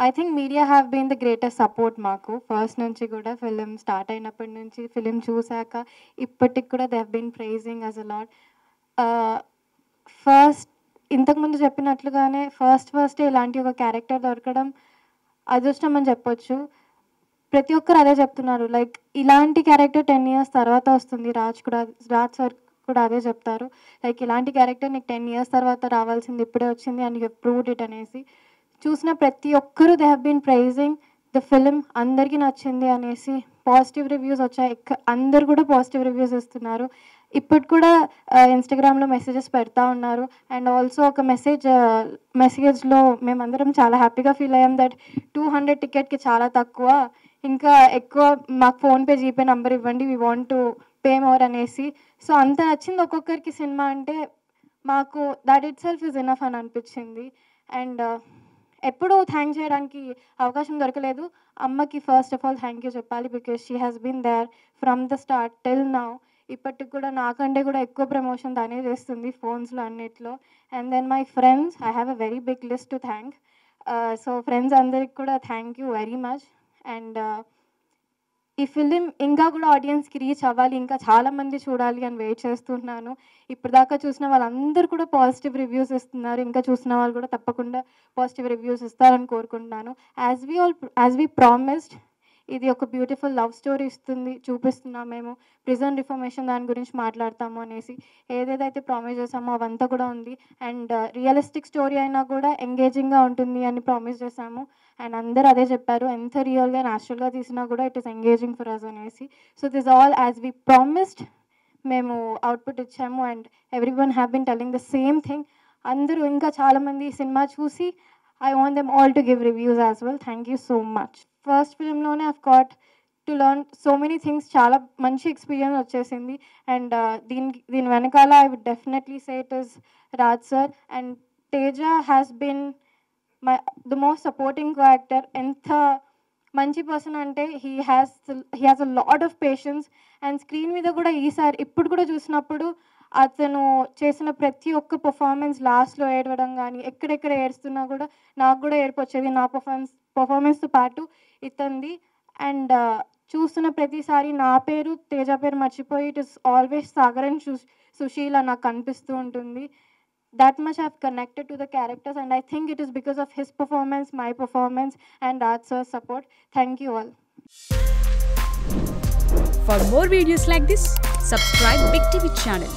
I think media have been the greatest support మాకు first నుంచి కూడా ఫిలిం స్టార్ట్ అయినప్పటి నుంచి ఫిలిం చూసాక ఇప్పటికి కూడా they have been praising as a lot. First ఇంతకుముందు చెప్పినట్లుగానే ఫస్ట్ ఇలాంటి ఒక క్యారెక్టర్ దొరకడం అదృష్టం అని చెప్పొచ్చు. ప్రతి ఒక్కరు అదే చెప్తున్నారు, లైక్ ఇలాంటి క్యారెక్టర్ 10 years తర్వాత వస్తుంది. రాజ్ సార్ కూడా అదే చెప్తారు, లైక్ ఇలాంటి క్యారెక్టర్ నీకు 10 years తర్వాత రావాల్సింది ఇప్పుడే వచ్చింది and you have proved it అనేసి. చూసిన ప్రతి ఒక్కరూ they have been praising the film, అందరికీ నచ్చింది అనేసి పాజిటివ్ రివ్యూస్ వచ్చాయి. అందరు కూడా పాజిటివ్ రివ్యూస్ ఇస్తున్నారు. ఇప్పుడు కూడా ఇన్స్టాగ్రామ్లో మెసేజెస్ పెడతా ఉన్నారు. అండ్ ఆల్సో ఒక మెసేజ్లో మేమందరం చాలా హ్యాపీగా ఫీల్ అయ్యాం దట్ 200 టికెట్కి చాలా తక్కువ, ఇంకా ఎక్కువ మాకు ఫోన్పే జీపే నంబర్ ఇవ్వండి, we want to pay more అనేసి. సో అంత నచ్చింది ఒక్కొక్కరికి సినిమా అంటే మాకు that itself is enough అని అనిపించింది. అండ్ ఎప్పుడూ థ్యాంక్ చేయడానికి అవకాశం దొరకలేదు. అమ్మకి first of all thank you చెప్పాలి, because she has been there from the start till now. ఇప్పటికి కూడా నాకంటే కూడా ఎక్కువ ప్రమోషన్ తనే చేస్తుంది ఫోన్స్లో అన్నిట్లో. And then my friends, I have a very big list to thank. So friends అందరికి కూడా thank you very much. And ఈ ఫిలిం ఇంకా కూడా ఆడియన్స్కి రీచ్ అవ్వాలి, ఇంకా చాలామంది చూడాలి అని వెయిట్ చేస్తున్నాను. ఇప్పటిదాకా చూసిన వాళ్ళందరూ కూడా పాజిటివ్ రివ్యూస్ ఇస్తున్నారు, ఇంకా చూసిన వాళ్ళు కూడా తప్పకుండా పాజిటివ్ రివ్యూస్ ఇస్తారని కోరుకుంటున్నాను. యాజ్ వీ ప్రామిస్డ్, ఇది ఒక బ్యూటిఫుల్ లవ్ స్టోరీ చూపిస్తున్నాం మేము. ప్రిజన్ రిఫర్మేషన్ దాని గురించి మాట్లాడతాము అనేసి ఏదేదైతే ప్రామిస్ చేసామో అవంతా కూడా ఉంది. అండ్ రియలిస్టిక్ స్టోరీ అయినా కూడా ఎంగేజింగ్గా ఉంటుంది అని ప్రామిస్ చేశాము. అండ్ అందరూ అదే చెప్పారు, ఎంత రియల్గా న్యాచురల్గా తీసినా కూడా it is engaging for us అనేసి. So this all as we promised మేము అవుట్పుట్ ఇచ్చాము. And every one have been telling the same thing. అందరూ ఇంకా చాలామంది ఈ సినిమా చూసి I want them all to give reviews as well. Thank you so much. First film lone I've got to learn so many things. Chala manchi experience vachesindi. And din venakala I would definitely say it is Raj sir. And Teja has been the most supporting character. Entha మంచి person అంటే he has a lot of patience. And screen మీద కూడా ఈసారి ఇప్పుడు కూడా చూసినప్పుడు అతను చేసిన ప్రతి ఒక్క పర్ఫార్మెన్స్ లాస్ట్లో ఏడవడం కానీ ఎక్కడెక్కడ ఏడుస్తున్నా కూడా నాకు కూడా ఏడుపు వచ్చేది నా పర్ఫార్మెన్స్తో పాటు ఇతంది. అండ్ చూస్తున్న ప్రతిసారి నా పేరు తేజ పేరు మర్చిపోయి it is always Sagar and Susheela నాకు కనిపిస్తూ ఉంటుంది. That much I've connected to the characters, and I think it is because of his performance, my performance, and Raj sir's support. Thank you all. For more videos like this, subscribe Big TV channel.